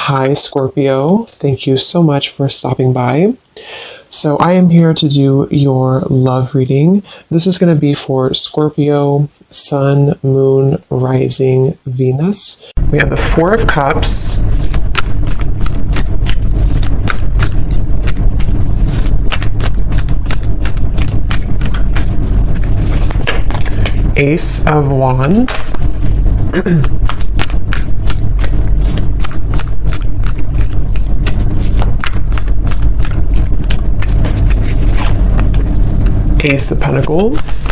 Hi, Scorpio. Thank you so much for stopping by. So I am here to do your love reading. This is going to be for Scorpio, Sun, Moon, Rising, Venus. We have the Four of Cups, Ace of Wands, Ace of Pentacles,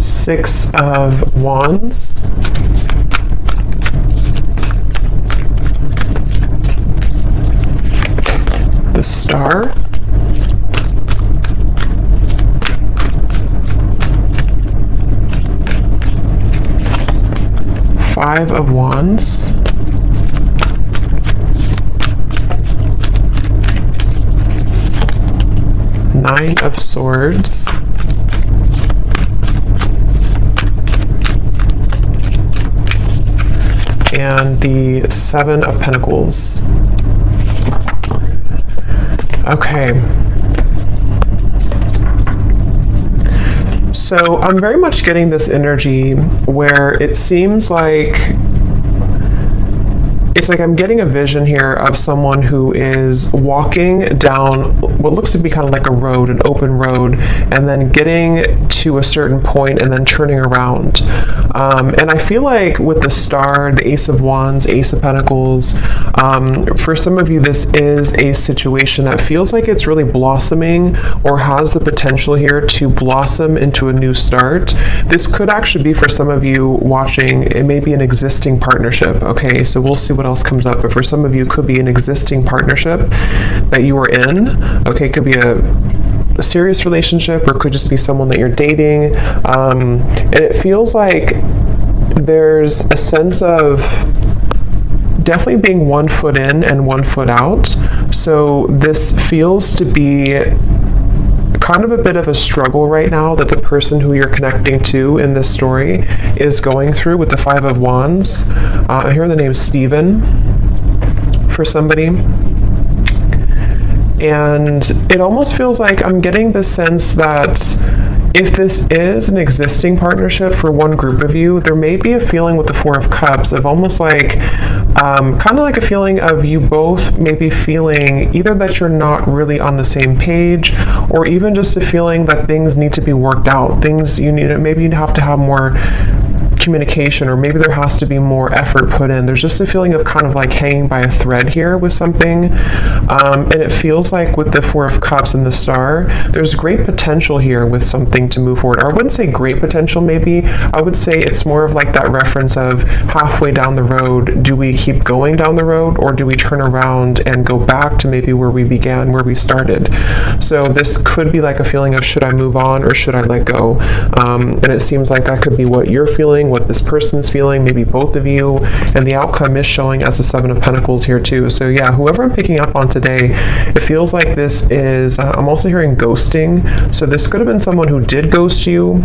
Six of Wands, the Star, Five of Wands, Nine of Swords, and the Seven of Pentacles. Okay. So I'm very much getting this energy where it seems like I'm getting a vision here of someone who is walking down what looks to be kind of like a road, an open road, and then getting to a certain point and then turning around. And I feel like with the Star, the Ace of Wands, Ace of Pentacles, for some of you, this is a situation that feels like it's really blossoming or has the potential here to blossom into a new start. This could actually be, for some of you watching, it may be an existing partnership. Okay, so we'll see what else comes up, but for some of you, it could be an existing partnership that you are in. Okay, it could be a serious relationship, or it could just be someone that you're dating, and it feels like there's a sense of definitely being 1 foot in and 1 foot out. So this feels to be kind of a bit of a struggle right now that the person who you're connecting to in this story is going through with the Five of Wands. I hear the name Stephen for somebody. And it almost feels like I'm getting the sense that if this is an existing partnership for one group of you, there may be a feeling with the Four of Cups of almost like, kind of like a feeling of you both maybe feeling either that you're not really on the same page, or even just a feeling that things need to be worked out. Things maybe you have to have more communication, or maybe there has to be more effort put in. There's just a feeling of kind of like hanging by a thread here with something, and it feels like with the Four of Cups and the Star, there's great potential here with something to move forward. Or I wouldn't say great potential, maybe I would say it's more of like that reference of halfway down the road, do we keep going down the road, or do we turn around and go back to maybe where we began, where we started? So this could be like a feeling of, should I move on or should I let go? And it seems like that could be what you're feeling, what this person's feeling, maybe both of you, and the outcome is showing as a Seven of Pentacles here too. So yeah, whoever I'm picking up on today, it feels like this is, I'm also hearing ghosting. So this could have been someone who did ghost you.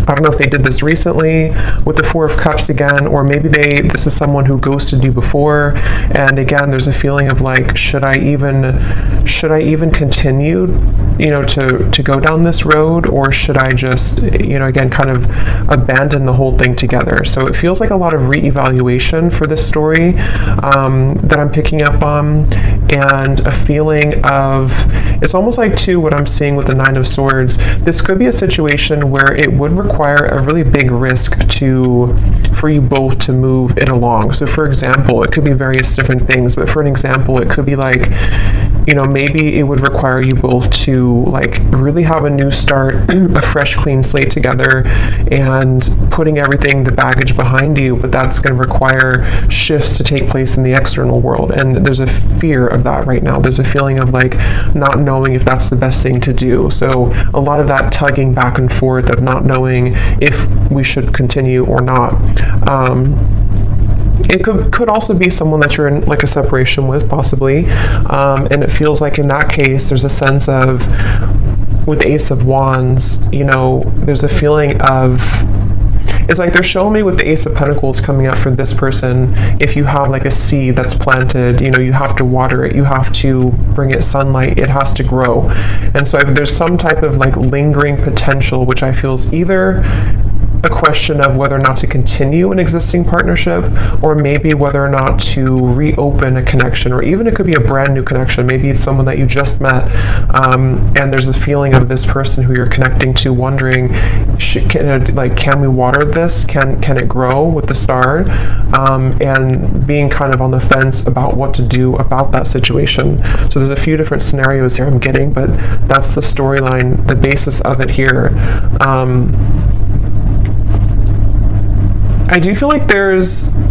I don't know if they did this recently with the Four of Cups again, or maybe this is someone who ghosted you before. And again, there's a feeling of like, should I even continue, to go down this road, or should I just, again, kind of abandon the whole thing together? So it feels like a lot of reevaluation for this story that I'm picking up on, and a feeling of, it's almost like too, what I'm seeing with the Nine of Swords, this could be a situation where it would require a really big risk for you both to move it along. So for example, it could be various different things, but for an example, it could be like, maybe it would require you both to like really have a new start, a fresh clean slate together, and putting everything, the baggage behind you, but that's going to require shifts to take place in the external world. And there's a fear of that right now. There's a feeling of like not knowing if that's the best thing to do. So a lot of that tugging back and forth of not knowing if we should continue or not. It could also be someone that you're in like a separation with, possibly, and it feels like in that case there's a sense of, with the Ace of Wands, there's a feeling of it's like they're showing me with the Ace of Pentacles coming up for this person, if you have like a seed that's planted, you know, you have to water it, you have to bring it sunlight, it has to grow. And so there's some type of like lingering potential, which I feel is either a question of whether or not to continue an existing partnership, or maybe whether or not to reopen a connection, or even it could be a brand new connection. Maybe it's someone that you just met, and there's a feeling of this person who you're connecting to wondering, can we water this? Can it grow with the star? And being kind of on the fence about what to do about that situation. So there's a few different scenarios here I'm getting, but that's the storyline, the basis of it here. I do feel like there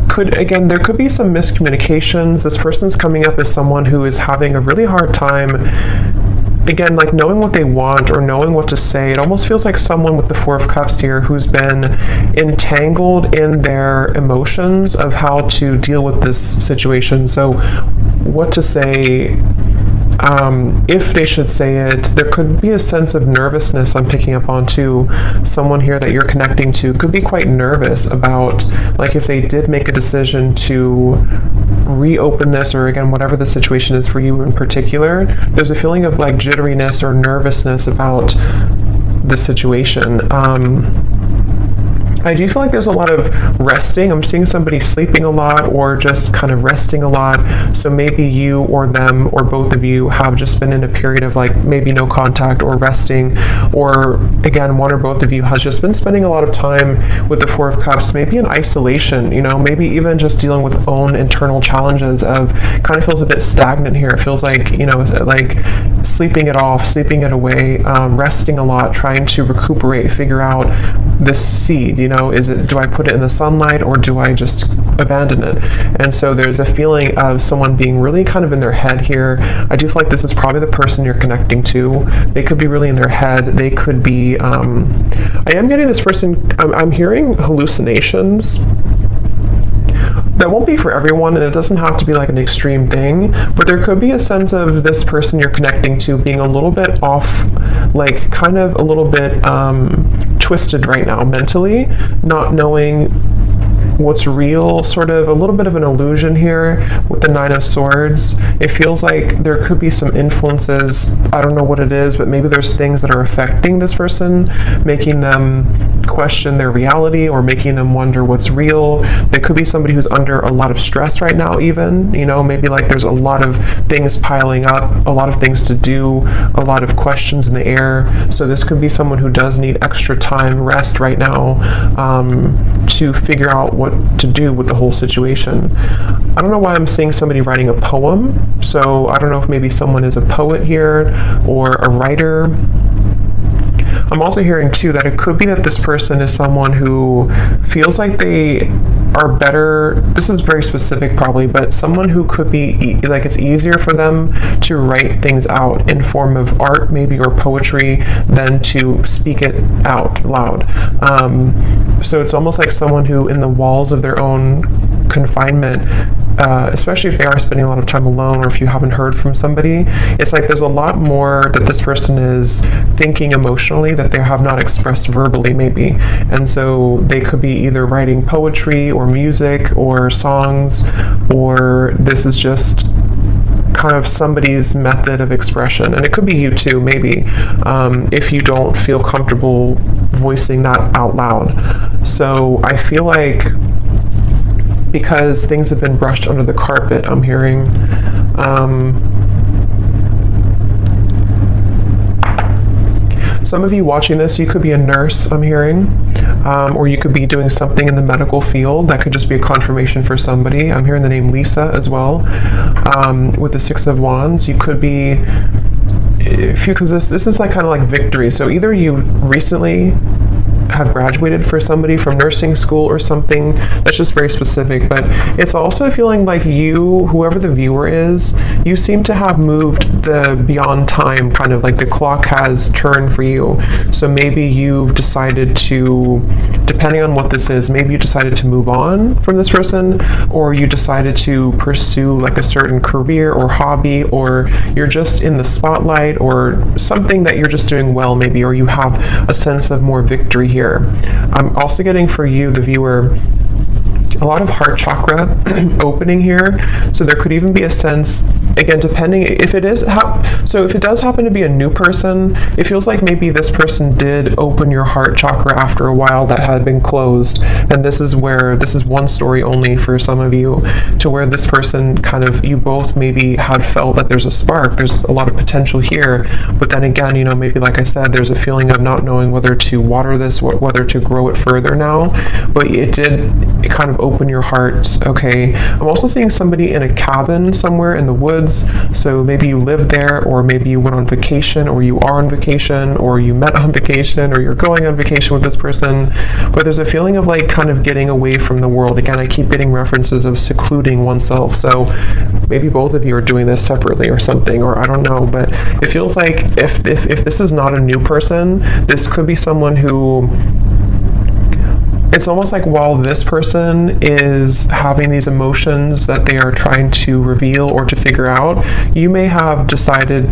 could be some miscommunications. This person's coming up as someone who is having a really hard time, again, like knowing what they want or knowing what to say. It almost feels like someone with the Four of Cups here who's been entangled in their emotions of how to deal with this situation. So what to say, if they should say it. There could be a sense of nervousness I'm picking up on too. Someone here that you're connecting to could be quite nervous about, like, if they did make a decision to reopen this, or again, whatever the situation is for you in particular, there's a feeling of like jitteriness or nervousness about the situation. I do feel like there's a lot of resting. I'm seeing somebody sleeping a lot or just kind of resting a lot. So maybe you or them or both of you have just been in a period of like maybe no contact or resting, or again, one or both of you has just been spending a lot of time with the Four of Cups, maybe in isolation, you know, maybe even just dealing with own internal challenges of kind of feels a bit stagnant here. It feels like, you know, like sleeping it off, sleeping it away, resting a lot, trying to recuperate, figure out this seed, you know, do I put it in the sunlight or do I just abandon it? And so there's a feeling of someone being really kind of in their head here. I do feel like this is probably the person you're connecting to. They could be really in their head. They could be, I am getting this person, I'm hearing hallucinations. That won't be for everyone, and it doesn't have to be like an extreme thing, but there could be a sense of this person you're connecting to being a little bit off, like kind of a little bit twisted right now mentally, not knowing what's real, sort of a little bit of an illusion here with the Nine of Swords. It feels like there could be some influences, I don't know what it is, but maybe there's things that are affecting this person, making them question their reality or making them wonder what's real. There could be somebody who's under a lot of stress right now even, you know, maybe like there's a lot of things piling up, a lot of things to do, a lot of questions in the air. So this could be someone who does need extra time, rest right now, to figure out what to do with the whole situation. I don't know why I'm seeing somebody writing a poem, so I don't know if maybe someone is a poet here or a writer. I'm also hearing too that it could be that this person is someone who feels like they are better, this is very specific probably, but someone who could be like it's easier for them to write things out in form of art maybe or poetry than to speak it out loud. So it's almost like someone who in the walls of their own confinement, especially if they are spending a lot of time alone or if you haven't heard from somebody, it's like there's a lot more that this person is thinking emotionally that they have not expressed verbally maybe. And so they could be either writing poetry or music or songs, or this is just kind of somebody's method of expression. And it could be you too, maybe, if you don't feel comfortable voicing that out loud. So I feel like because things have been brushed under the carpet, I'm hearing, some of you watching this, you could be a nurse, I'm hearing, or you could be doing something in the medical field. That could just be a confirmation for somebody. I'm hearing the name Lisa as well, with the Six of Wands. You could be, because this is like kind of like victory. So either you recently have graduated for somebody from nursing school or something that's just very specific, but it's also feeling like you, whoever the viewer is, you seem to have moved the beyond time, kind of like the clock has turned for you. So maybe you've decided to, depending on what this is, maybe you decided to move on from this person, or you decided to pursue like a certain career or hobby, or you're just in the spotlight or something that you're just doing well maybe, or you have a sense of more victory here. here. I'm also getting for you, the viewer, a lot of heart chakra opening here. So there could even be a sense, again, depending if it is, so if it does happen to be a new person, it feels like maybe this person did open your heart chakra after a while that had been closed. And this is one story only for some of you, to where this person kind of, you both maybe had felt that there's a spark, there's a lot of potential here. But then again, maybe like I said, there's a feeling of not knowing whether to water this, whether to grow it further now. But it kind of open your heart. Okay, I'm also seeing somebody in a cabin somewhere in the woods. So maybe you live there, or maybe you went on vacation, or you are on vacation, or you met on vacation, or you're going on vacation with this person. But there's a feeling of like kind of getting away from the world. Again, I keep getting references of secluding oneself. So maybe both of you are doing this separately or something, or I don't know. But it feels like if this is not a new person, this could be someone who, it's almost like while this person is having these emotions that they are trying to reveal or to figure out, you may have decided,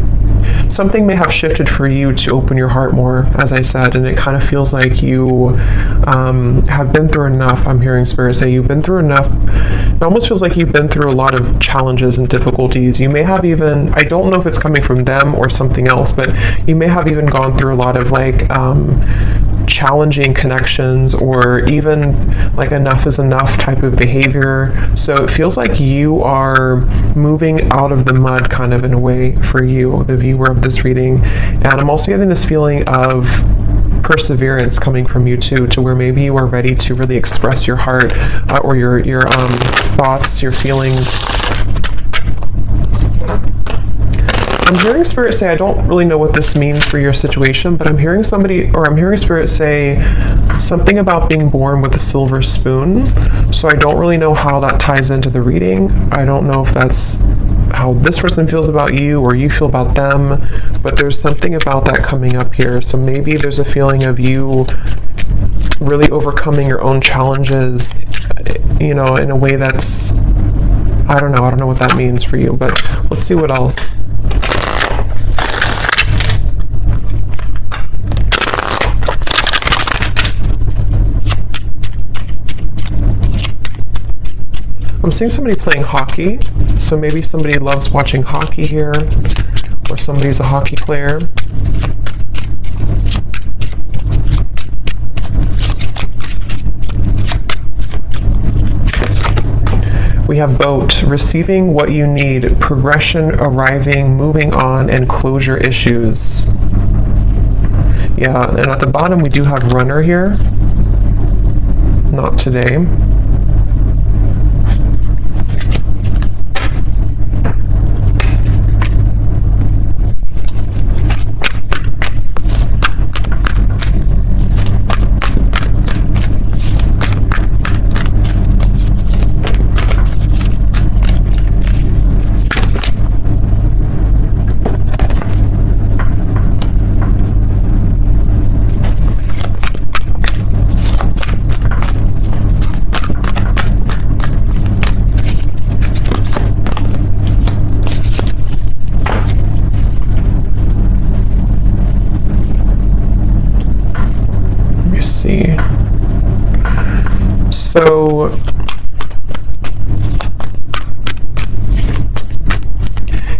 something may have shifted for you to open your heart more, as I said, and it kind of feels like you have been through enough. I'm hearing Spirit say you've been through enough. It almost feels like you've been through a lot of challenges and difficulties. You may have even, I don't know if it's coming from them or something else, but you may have even gone through a lot of like challenging connections, or even like enough is enough type of behavior. So it feels like you are moving out of the mud kind of in a way for you, the viewer of this reading. And I'm also getting this feeling of perseverance coming from you too, to where maybe you are ready to really express your heart or your thoughts, your feelings. I'm hearing Spirit say, I don't really know what this means for your situation, but I'm hearing Spirit say something about being born with a silver spoon. So I don't really know how that ties into the reading. I don't know if that's how this person feels about you or you feel about them, but there's something about that coming up here. So maybe there's a feeling of you really overcoming your own challenges, in a way that's, I don't know what that means for you, but let's see what else. I'm seeing somebody playing hockey, so maybe somebody loves watching hockey here, or somebody's a hockey player. We have boat, receiving what you need, progression, arriving, moving on, and closure issues. Yeah, and at the bottom we do have runner here. Not today. So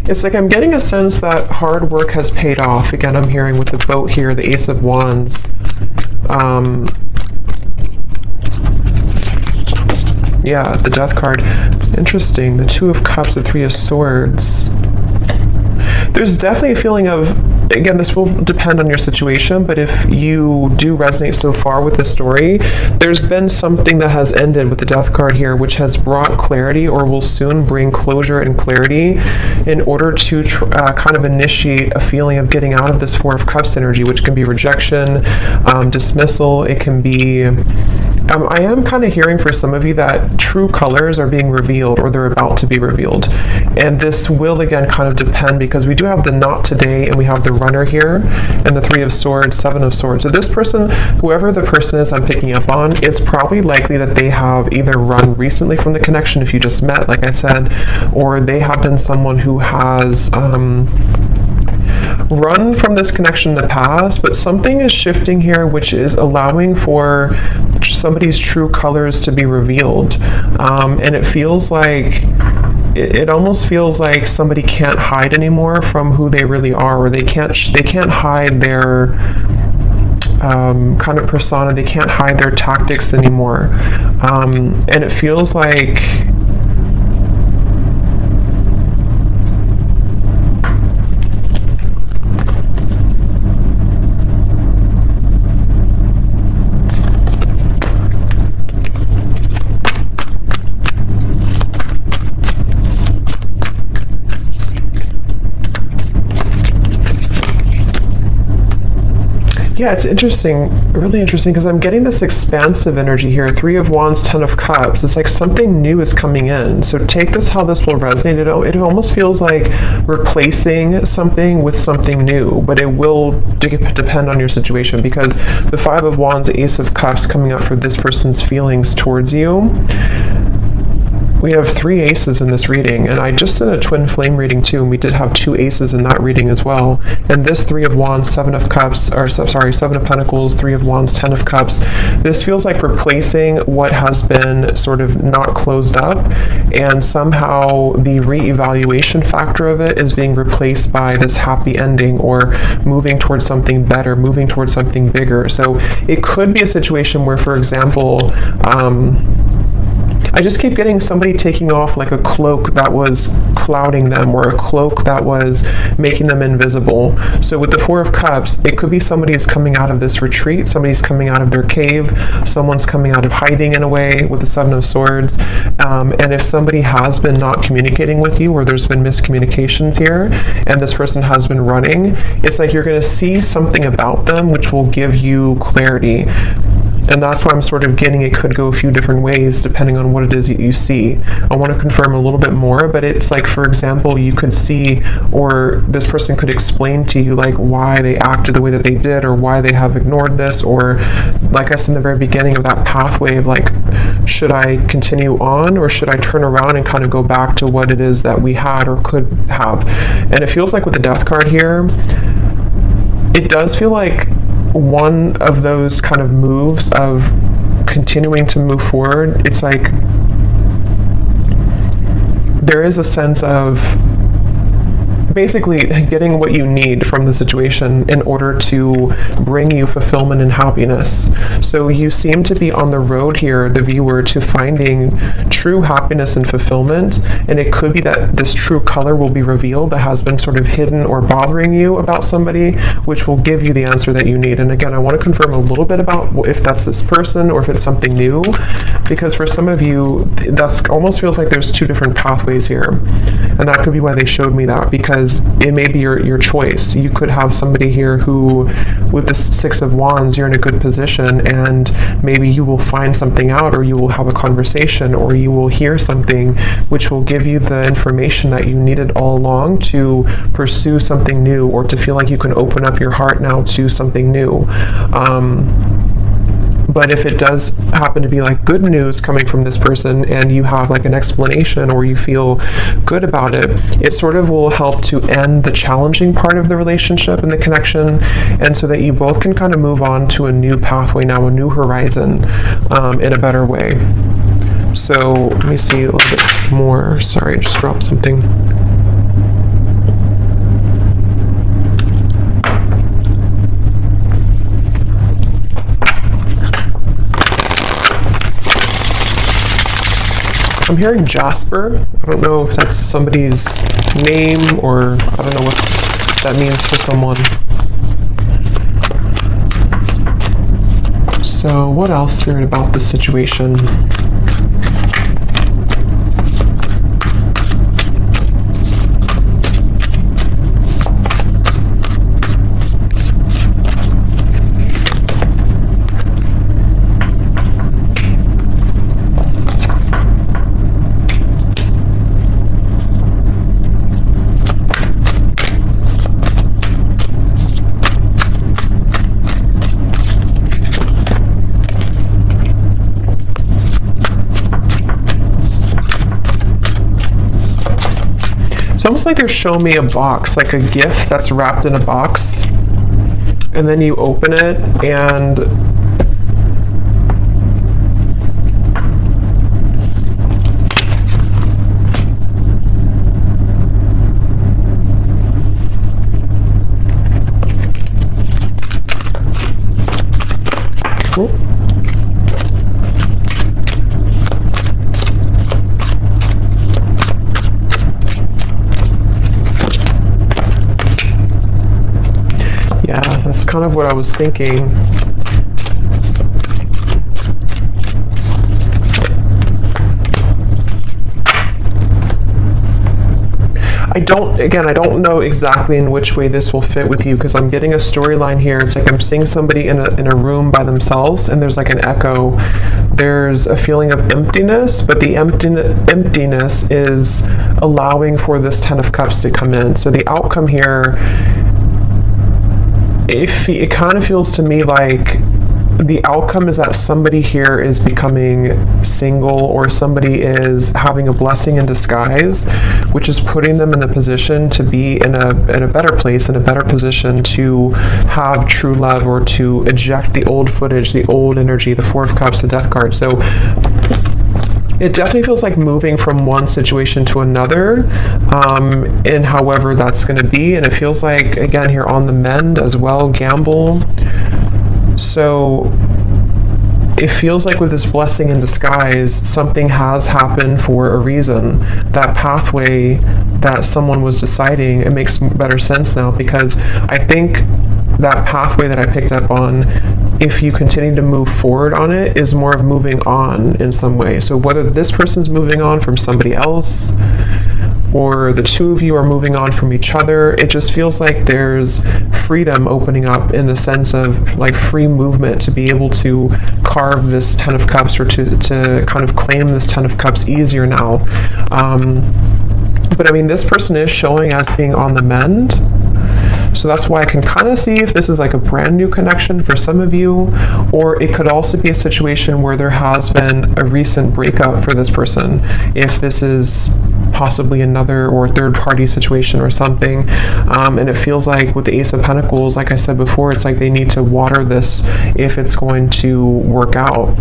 it's like I'm getting a sense that hard work has paid off. Again, I'm hearing with the boat here, the Ace of Wands. Yeah, the Death card. Interesting. The Two of Cups, the Three of Swords. There's definitely a feeling of, again, this will depend on your situation, but if you do resonate so far with the story, there's been something that has ended with the Death card here, which has brought clarity or will soon bring closure and clarity in order to kind of initiate a feeling of getting out of this Four of Cups energy, which can be rejection, dismissal. It can be, I am kind of hearing for some of you that true colors are being revealed or they're about to be revealed. And this will, again, kind of depend, because we do have the not today and we have the runner here and the Three of Swords, Seven of Swords. So this person, whoever the person is I'm picking up on, it's probably likely that they have either run recently from the connection if you just met, like I said, or they have been someone who has run from this connection in the past, but something is shifting here, which is allowing for somebody's true colors to be revealed. And it feels like, it almost feels like somebody can't hide anymore from who they really are, or they can't hide their kind of persona. They can't hide their tactics anymore. And it feels like yeah, it's interesting, really interesting, because I'm getting this expansive energy here. 3 of Wands, 10 of Cups. It's like something new is coming in. So take this how this will resonate. It almost feels like replacing something with something new, but it will depend on your situation, because the 5 of Wands, Ace of Cups coming up for this person's feelings towards you. We have 3 aces in this reading, and I just did a twin flame reading too, and we did have 2 aces in that reading as well. And this 3 of Wands, 7 of Cups, or sorry, 7 of Pentacles, 3 of Wands, 10 of Cups. This feels like replacing what has been sort of not closed up, and somehow the reevaluation factor of it is being replaced by this happy ending, or moving towards something better, moving towards something bigger. So it could be a situation where, for example, I just keep getting somebody taking off like a cloak that was clouding them, or a cloak that was making them invisible. So with the 4 of Cups, it could be somebody's coming out of this retreat, somebody's coming out of their cave, someone's coming out of hiding in a way with the 7 of Swords. And if somebody has been not communicating with you, or there's been miscommunications here, and this person has been running, it's like you're going to see something about them which will give you clarity. And that's why I'm sort of getting it could go a few different ways depending on what it is that you see. I want to confirm a little bit more, but it's like, for example, you could see, or this person could explain to you like why they acted the way that they did, or why they have ignored this, or like I said in the very beginning of that pathway of like, should I continue on, or should I turn around and kind of go back to what it is that we had or could have. And it feels like with the Death card here, it does feel like one of those kind of moves of continuing to move forward. It's like there is a sense of basically getting what you need from the situation in order to bring you fulfillment and happiness. So you seem to be on the road here, the viewer, to finding true happiness and fulfillment, and it could be that this true color will be revealed that has been sort of hidden or bothering you about somebody, which will give you the answer that you need. And again, I want to confirm a little bit about if that's this person or if it's something new, because for some of you, that's almost feels like there's 2 different pathways here, and that could be why they showed me that, because it may be your choice. You could have somebody here who, with the 6 of Wands, you're in a good position, and maybe you will find something out, or you will have a conversation, or you will hear something which will give you the information that you needed all along to pursue something new, or to feel like you can open up your heart now to something new. But if it does happen to be like good news coming from this person, and you have like an explanation, or you feel good about it, it sort of will help to end the challenging part of the relationship and the connection, and so that you both can kind of move on to a new pathway now, a new horizon, in a better way. So let me see a little bit more. Sorry, I just dropped something. I'm hearing Jasper. I don't know if that's somebody's name, or I don't know what that means for someone. So what else, Spirit, about this situation? It's almost like they're showing me a box, like a gift that's wrapped in a box, and then you open it and yeah, that's kind of what I was thinking. I don't know exactly in which way this will fit with you, because I'm getting a storyline here. It's like I'm seeing somebody in a room by themselves, and there's like an echo. There's a feeling of emptiness, but the emptiness is allowing for this Ten of Cups to come in. So the outcome here, it kind of feels to me like the outcome is that somebody here is becoming single, or somebody is having a blessing in disguise, which is putting them in the position to be in a better place, in a better position to have true love, or to eject the old footage, the old energy, the Four of Cups, the Death card. So it definitely feels like moving from one situation to another, and however that's going to be. And it feels like, again, here on the mend as well, gamble. So it feels like with this blessing in disguise, something has happened for a reason. That pathway that someone was deciding, it makes better sense now, because I think that pathway that I picked up on, if you continue to move forward on it, is more of moving on in some way. So whether this person's moving on from somebody else, or the two of you are moving on from each other, it just feels like there's freedom opening up, in the sense of like free movement to be able to carve this Ten of Cups, or to kind of claim this Ten of Cups easier now. But I mean, this person is showing as being on the mend. So that's why I can kind of see if this is like a brand new connection for some of you, or it could also be a situation where there has been a recent breakup for this person. If this is possibly another or third party situation or something, and it feels like with the Ace of Pentacles, like I said before, it's like they need to water this if it's going to work out.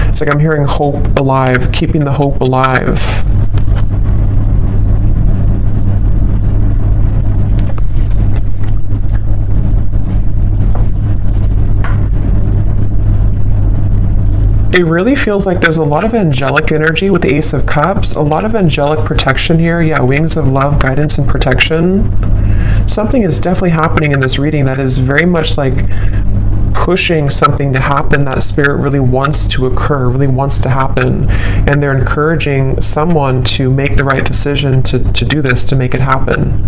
It's like I'm hearing hope alive, keeping the hope alive. It really feels like there's a lot of angelic energy with the Ace of Cups, a lot of angelic protection here. Yeah, wings of love, guidance, and protection. Something is definitely happening in this reading that is very much like pushing something to happen that Spirit really wants to occur, really wants to happen. And they're encouraging someone to make the right decision to do this, to make it happen.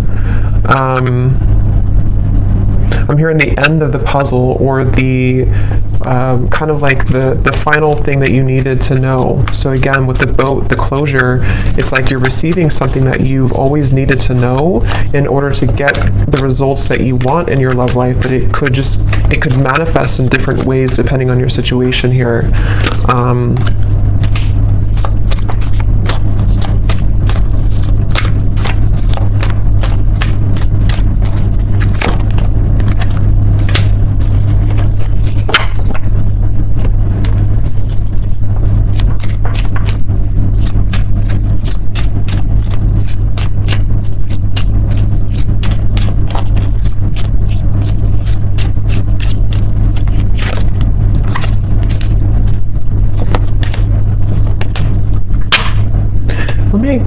I'm hearing the end of the puzzle, or the kind of like the final thing that you needed to know. So again, with the boat, the closure, it's like you're receiving something that you've always needed to know in order to get the results that you want in your love life, but it could manifest in different ways depending on your situation here.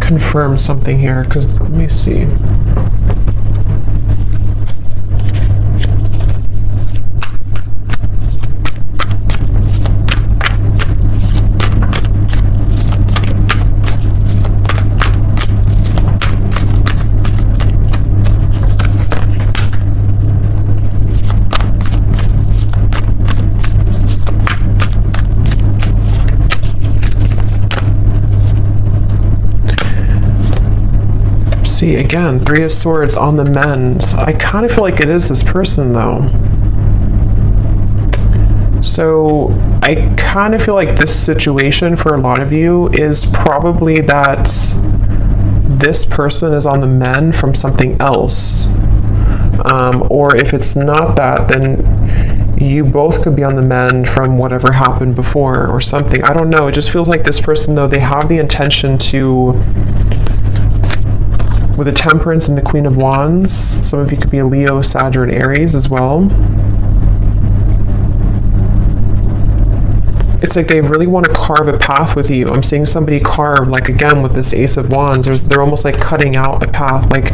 Confirm something here, because let me see. See, again, Three of Swords on the mend. I kind of feel like it is this person, though. So I kind of feel like this situation for a lot of you is probably that this person is on the mend from something else. Or if it's not that, then you both could be on the mend from whatever happened before or something. I don't know. It just feels like this person, though, they have the intention to, with the Temperance and the Queen of Wands, some of you could be a Leo, Sag, and Aries as well. It's like they really want to carve a path with you. I'm seeing somebody carve, like again with this Ace of Wands, they're almost like cutting out a path, like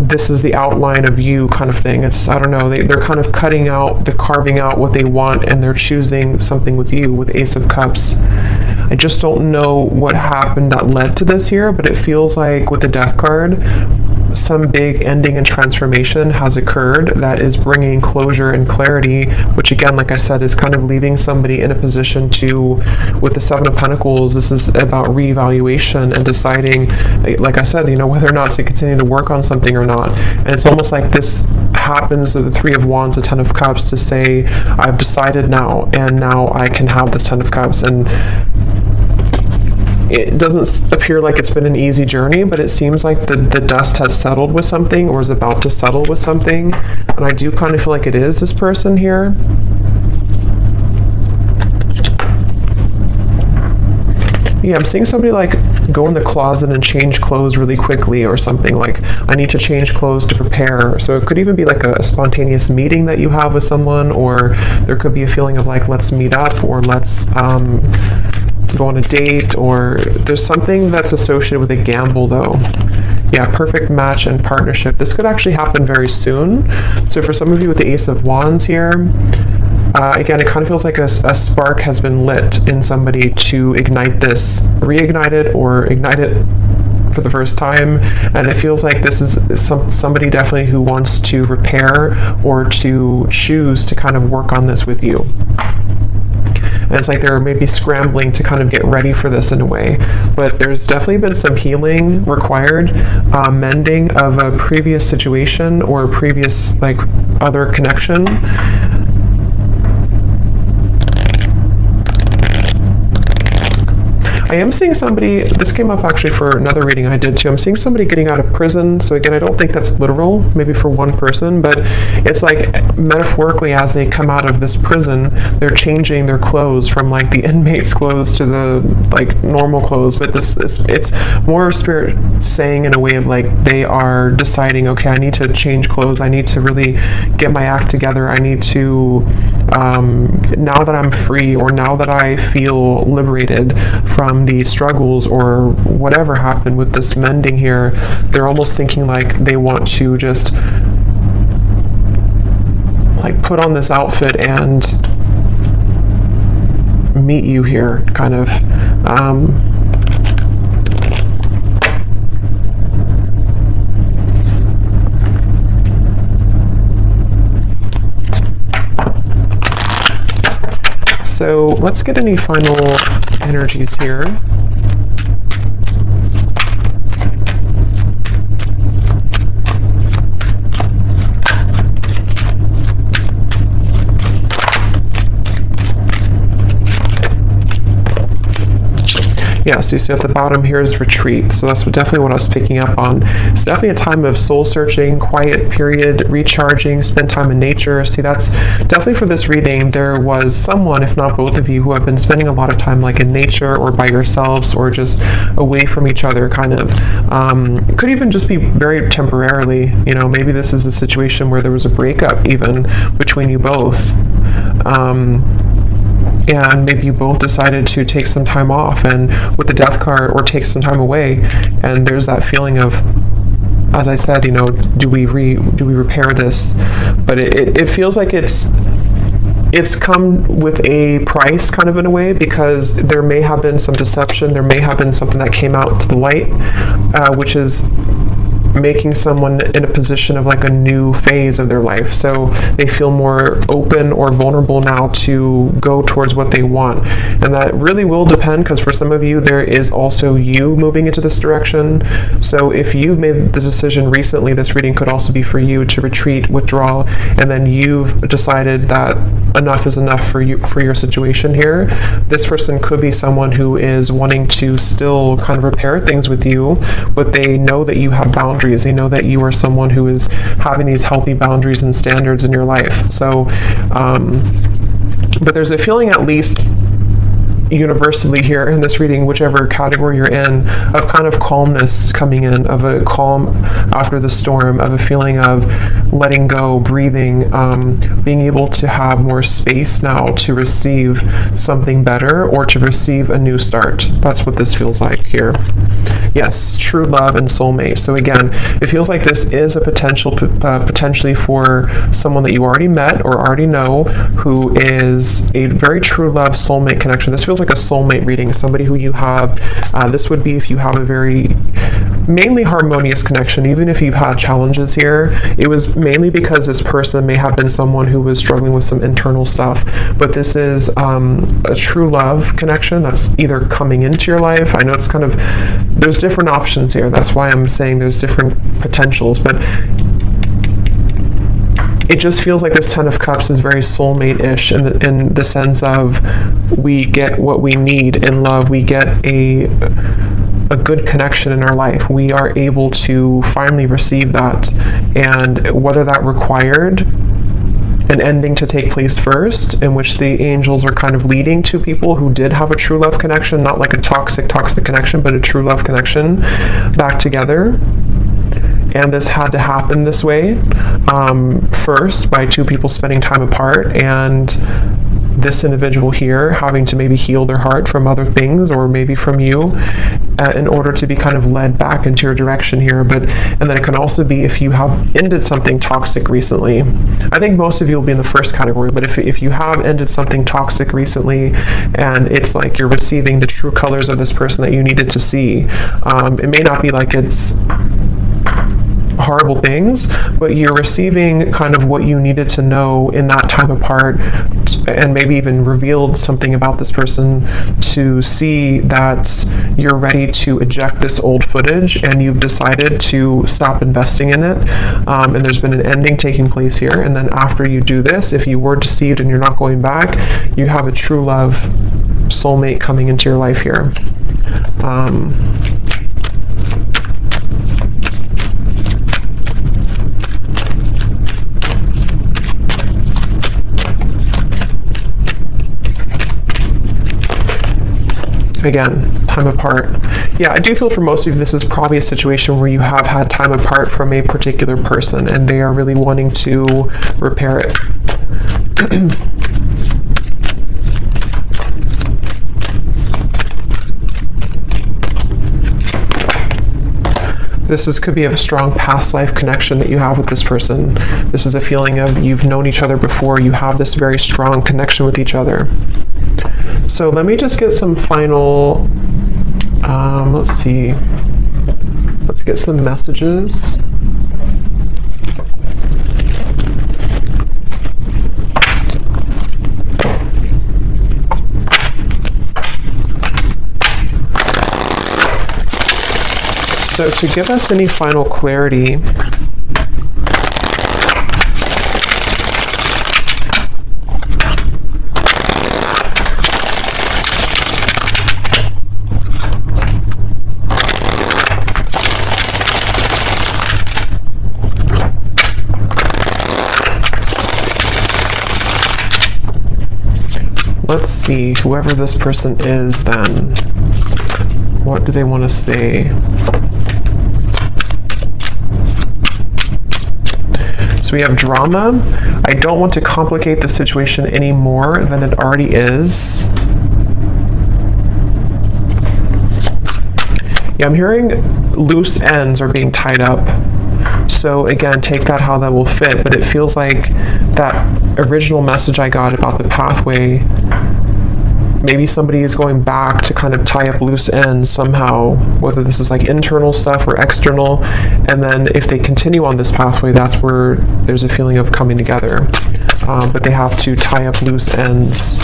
this is the outline of you kind of thing. It's, I don't know, they're kind of carving out what they want, and they're choosing something with you with Ace of Cups. I just don't know what happened that led to this here, but it feels like with the Death card, some big ending and transformation has occurred that is bringing closure and clarity, which again, like I said, is kind of leaving somebody in a position to, with the Seven of Pentacles, this is about reevaluation and deciding, like I said, whether or not to continue to work on something or not. And it's almost like this happens to the Three of Wands, the Ten of Cups, to say, I've decided now, and now I can have this Ten of Cups. And it doesn't appear like it's been an easy journey, but it seems like the dust has settled with something, or is about to settle with something. And I do kind of feel like it is this person here. Yeah, I'm seeing somebody like go in the closet and change clothes really quickly or something, like I need to change clothes to prepare. So it could even be like a spontaneous meeting that you have with someone, or there could be a feeling of like, let's meet up, or let's go on a date, or there's something that's associated with a gamble though. Yeah, perfect match and partnership. This could actually happen very soon. So for some of you with the Ace of Wands here, again, it kind of feels like a spark has been lit in somebody to ignite this, reignite it, or ignite it for the first time. And it feels like this is somebody definitely who wants to repair or to choose to kind of work on this with you. And it's like they're maybe scrambling to kind of get ready for this in a way. But there's definitely been some healing required, mending of a previous situation or a previous like other connection. I am seeing somebody, this came up actually for another reading I did too, I'm seeing somebody getting out of prison. So again, I don't think that's literal, maybe for one person, but it's like metaphorically, as they come out of this prison, they're changing their clothes from like the inmate's clothes to the like normal clothes. But it's more spirit saying in a way of like they are deciding, okay, I need to change clothes, I need to really get my act together, I need to, now that I'm free, or now that I feel liberated from the struggles or whatever happened with this mending here, they're almost thinking like they want to just like put on this outfit and meet you here, kind of. So let's get any final energies here. Yeah, so you see at the bottom here is retreat. So that's definitely what I was picking up on. It's definitely a time of soul searching, quiet period, recharging, spend time in nature. See, that's definitely for this reading. There was someone, if not both of you, who have been spending a lot of time like in nature or by yourselves or just away from each other, kind of. It could even just be very temporarily. Maybe this is a situation where there was a breakup even between you both. And maybe you both decided to take some time off, and with the Death card, or take some time away, and there's that feeling of, as I said, do we repair this? But it feels like it's come with a price, kind of in a way, because there may have been some deception, there may have been something that came out to the light, which is making someone in a position of like a new phase of their life. So they feel more open or vulnerable now to go towards what they want. And that really will depend, because for some of you, there is also you moving into this direction. So if you've made the decision recently, this reading could also be for you to retreat, withdraw, and then you've decided that enough is enough for you, for your situation here. This person could be someone who is wanting to still kind of repair things with you, but they know that you have boundaries. They know that you are someone who is having these healthy boundaries and standards in your life. So, but there's a feeling, at least universally here in this reading, whichever category you're in, of kind of calmness coming in, of a calm after the storm, of a feeling of letting go, breathing, being able to have more space now to receive something better or to receive a new start. That's what this feels like here. Yes, true love and soulmate. So again, it feels like this is a potential, potentially for someone that you already met or already know, who is a very true love soulmate connection. This feels like a soulmate reading, somebody who you have, this would be if you have a very mainly harmonious connection. Even if you've had challenges here, it was mainly because this person may have been someone who was struggling with some internal stuff, but this is a true love connection that's either coming into your life. I know it's kind of, there's different options here, that's why I'm saying there's different potentials, but it just feels like this Ten of Cups is very soulmate-ish in the sense of we get what we need in love. We get a good connection in our life. We are able to finally receive that. And whether that required an ending to take place first, in which the angels are kind of leading to people who did have a true love connection, not like a toxic connection, but a true love connection back together. And this had to happen this way, first by two people spending time apart, and this individual here having to maybe heal their heart from other things, or maybe from you, in order to be kind of led back into your direction here. And then it can also be if you have ended something toxic recently. I think most of you will be in the first category, but if you have ended something toxic recently, and it's like you're receiving the true colors of this person that you needed to see, it may not be like it's horrible things, but you're receiving kind of what you needed to know in that time apart, and maybe even revealed something about this person to see that you're ready to eject this old footage, and you've decided to stop investing in it, and there's been an ending taking place here. And then after you do this, if you were deceived and you're not going back, you have a true love soulmate coming into your life here. Again, time apart. Yeah, I do feel for most of you, this is probably a situation where you have had time apart from a particular person, and they are really wanting to repair it. This could be a strong past life connection that you have with this person. This is a feeling of you've known each other before. You have this very strong connection with each other. So let me just get some final, let's see. Let's get some messages. So to give us any final clarity, let's see, whoever this person is then, what do they want to say? So we have drama. I don't want to complicate the situation any more than it already is. Yeah, I'm hearing loose ends are being tied up. So again, take that how that will fit, but it feels like that original message I got about the pathway maybe somebody is going back to kind of tie up loose ends somehow, whether this is like internal stuff or external. And then if they continue on this pathway, that's where there's a feeling of coming together. But they have to tie up loose ends.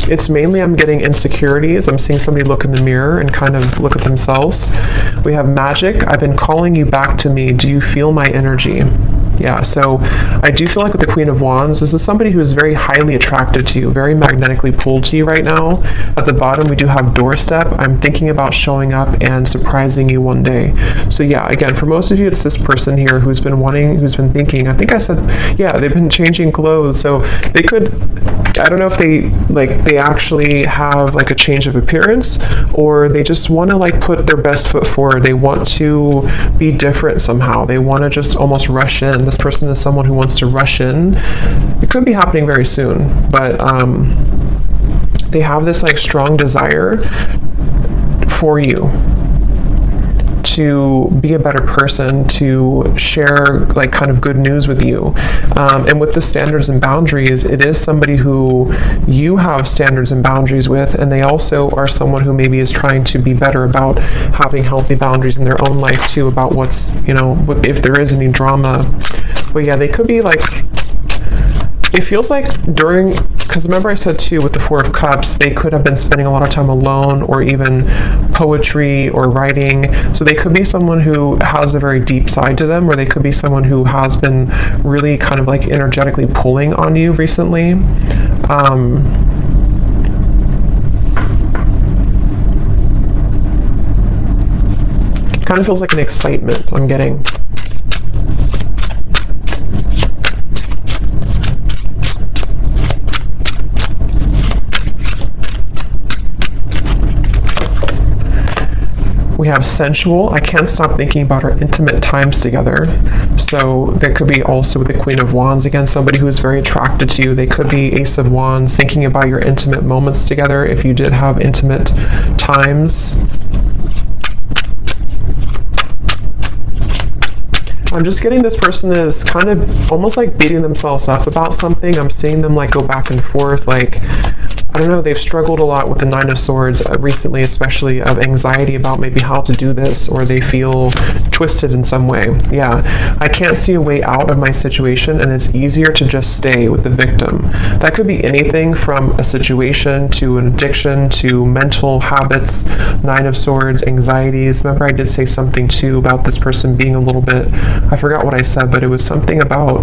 It's mainly, I'm getting insecurities. I'm seeing somebody look in the mirror and kind of look at themselves. We have magic. I've been calling you back to me. Do you feel my energy? Yeah, so I do feel like with the Queen of Wands, this is somebody who is very highly attracted to you, very magnetically pulled to you right now. At the bottom, we do have doorstep. I'm thinking about showing up and surprising you one day. So yeah, again, for most of you, it's this person here who's been thinking, I think I said, yeah, they've been changing clothes. So they could, I don't know if they actually have like a change of appearance, or they just want to like put their best foot forward. They want to be different somehow. They want to just almost rush in. This person is someone who wants to rush in. It could be happening very soon, but they have this like strong desire for you to be a better person, to share like kind of good news with you. And with the standards and boundaries, it is somebody who you have standards and boundaries with, and they also are someone who maybe is trying to be better about having healthy boundaries in their own life too, about what's, if there is any drama. But yeah, they could be like, it feels like because remember I said too, with the Four of Cups, they could have been spending a lot of time alone, or even poetry or writing. So they could be someone who has a very deep side to them, or they could be someone who has been really kind of like energetically pulling on you recently. Kind of feels like an excitement I'm getting. We have sensual. I can't stop thinking about our intimate times together. So that could be also with the Queen of Wands. Again, somebody who is very attracted to you. They could be Ace of Wands, thinking about your intimate moments together if you did have intimate times. I'm just getting this person is kind of almost like beating themselves up about something. I'm seeing them like go back and forth, like, I don't know, they've struggled a lot with the Nine of Swords recently, especially of anxiety about maybe how to do this, or they feel twisted in some way. Yeah, I can't see a way out of my situation, and it's easier to just stay with the victim. That could be anything from a situation to an addiction to mental habits, Nine of Swords, anxieties. Remember I did say something too about this person being a little bit, I forgot what I said, but it was something about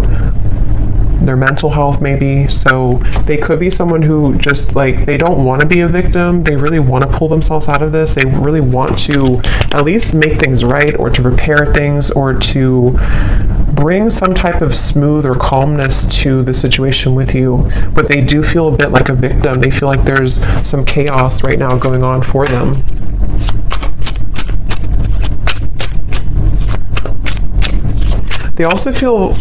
their mental health maybe. So they could be someone who just like, they don't want to be a victim. They really want to pull themselves out of this. They really want to at least make things right, or to repair things, or to bring some type of smooth or calmness to the situation with you. But they do feel a bit like a victim. They feel like there's some chaos right now going on for them. They also feel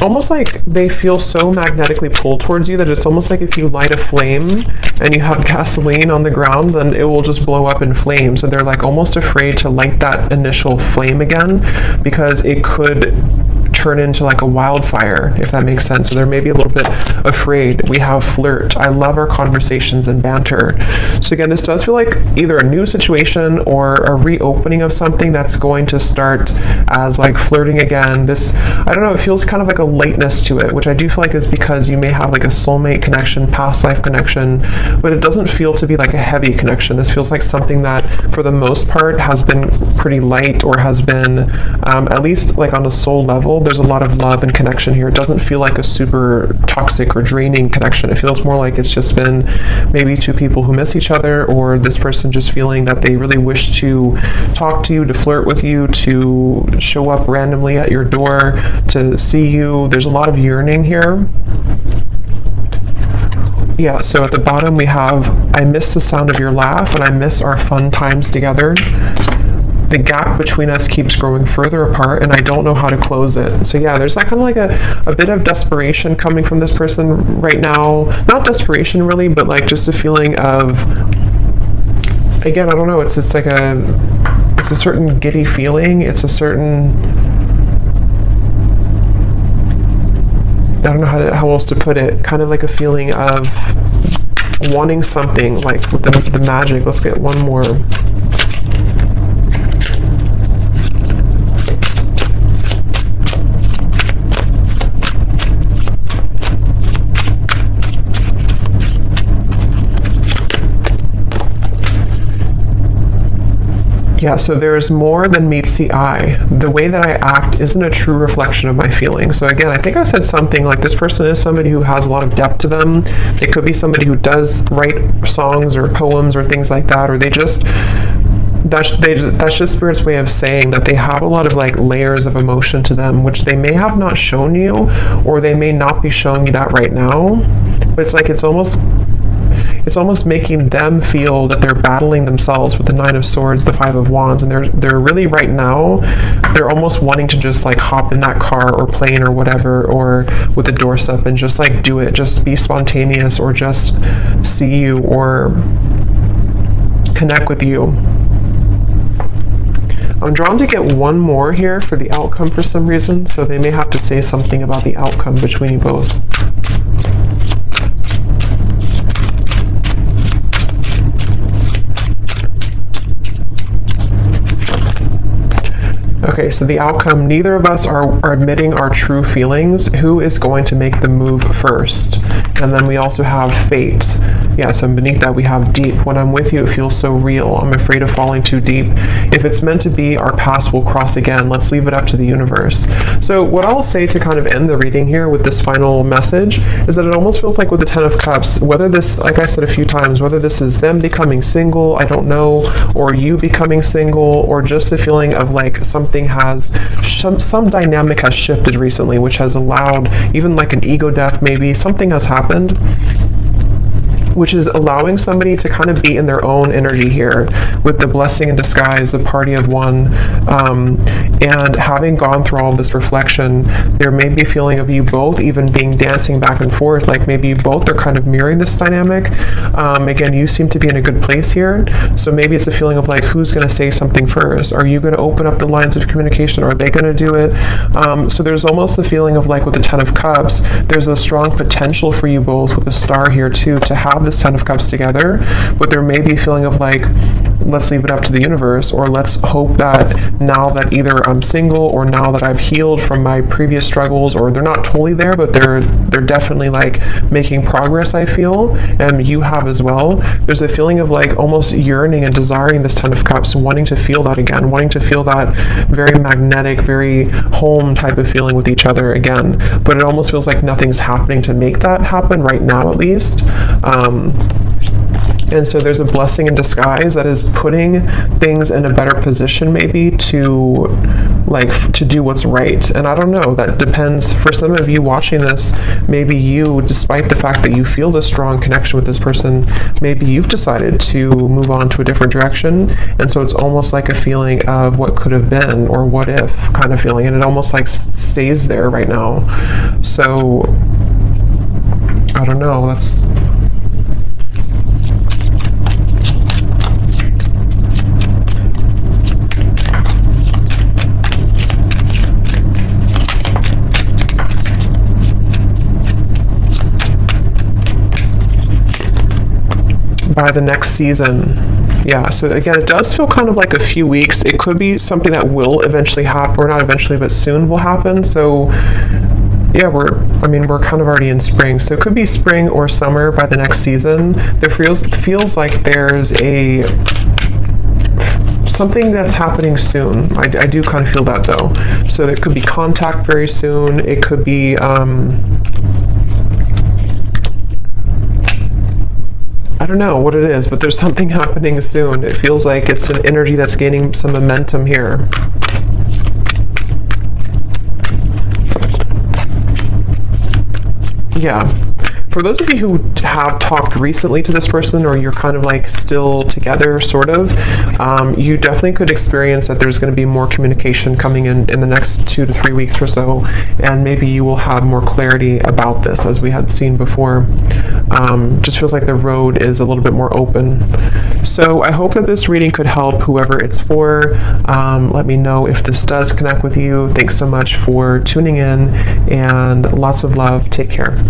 almost like they feel so magnetically pulled towards you that it's almost like if you light a flame and you have gasoline on the ground, then it will just blow up in flames. So they're like almost afraid to light that initial flame again, because it could turn into like a wildfire, if that makes sense. So they're maybe a little bit afraid. We have flirt. I love our conversations and banter. So again, this does feel like either a new situation or a reopening of something that's going to start as like flirting again. This, I don't know, it feels kind of like a lightness to it, which I do feel like is because you may have like a soulmate connection, past life connection, but it doesn't feel to be like a heavy connection. This feels like something that for the most part has been pretty light, or has been at least like on a soul level. There's a lot of love and connection here. It doesn't feel like a super toxic or draining connection. It feels more like it's just been maybe two people who miss each other, or this person just feeling that they really wish to talk to you, to flirt with you, to show up randomly at your door, to see you. There's a lot of yearning here. Yeah, so at the bottom we have, I miss the sound of your laugh, and I miss our fun times together. The gap between us keeps growing further apart, and I don't know how to close it. So yeah, there's that kind of like a bit of desperation coming from this person right now. Not desperation really, but like just a feeling of, again, I don't know, it's like it's a certain giddy feeling. It's a certain, don't know how else to put it, kind of like a feeling of wanting something, like with the magic. Let's get one more. Yeah, so there's more than meets the eye. The way that I act isn't a true reflection of my feelings. So again, I think I said something like this person is somebody who has a lot of depth to them. They could be somebody who does write songs or poems or things like that, or they just, that's just Spirit's way of saying that they have a lot of like layers of emotion to them, which they may have not shown you, or they may not be showing you that right now. But it's like, it's almost making them feel that they're battling themselves with the Nine of Swords, the Five of Wands, and they're really right now, they're almost wanting to just like hop in that car or plane or whatever, or with the doorstep and just like do it, just be spontaneous, or just see you or connect with you. I'm drawn to get one more here for the outcome for some reason, so they may have to say something about the outcome between you both. Okay, so the outcome, neither of us are admitting our true feelings. Who is going to make the move first? And then we also have fate. Yeah, so beneath that we have deep. When I'm with you, it feels so real. I'm afraid of falling too deep. If it's meant to be, our paths will cross again. Let's leave it up to the universe. So what I'll say to kind of end the reading here with this final message is that it almost feels like with the Ten of Cups, whether this, like I said a few times, whether this is them becoming single, I don't know, or you becoming single, or just a feeling of like something has, some dynamic has shifted recently, which has allowed even like an ego death, maybe something has happened, which is allowing somebody to kind of be in their own energy here with the blessing in disguise, the party of one, and having gone through all this reflection, there may be a feeling of you both even being dancing back and forth, like maybe you both are kind of mirroring this dynamic. Again, you seem to be in a good place here, so maybe it's a feeling of like, who's going to say something first? Are you going to open up the lines of communication, or are they going to do it? So there's almost a feeling of like with the Ten of Cups, there's a strong potential for you both with the Star here too, to have this Ten of Cups together, but there may be a feeling of like, let's leave it up to the universe, or let's hope that now that either I'm single, or now that I've healed from my previous struggles, or they're not totally there, but they're definitely like making progress, I feel, and you have as well. There's a feeling of like almost yearning and desiring this Ten of Cups, wanting to feel that again, wanting to feel that very magnetic, very home type of feeling with each other again, but it almost feels like nothing's happening to make that happen right now, at least. And so there's a blessing in disguise that is putting things in a better position, maybe to do what's right. And I don't know, that depends. For some of you watching this, maybe you, despite the fact that you feel this strong connection with this person, maybe you've decided to move on to a different direction. And so it's almost like a feeling of what could have been, or what if kind of feeling. And it almost like stays there right now. So I don't know, that's... by the next season. Yeah, so again, it does feel kind of like a few weeks. It could be something that will eventually happen, or not eventually, but soon will happen. So yeah, we're kind of already in spring, so it could be spring or summer by the next season. There feels like there's something that's happening soon. I do kind of feel that though. So there could be contact very soon. It could be I don't know what it is, but there's something happening soon. It feels like it's an energy that's gaining some momentum here. Yeah. for those of you who have talked recently to this person, or you're kind of like still together, sort of, you definitely could experience that there's going to be more communication coming in the next 2 to 3 weeks or so, and maybe you will have more clarity about this, as we had seen before. Just feels like the road is a little bit more open. So I hope that this reading could help whoever it's for. Let me know if this does connect with you. Thanks so much for tuning in, and lots of love. Take care.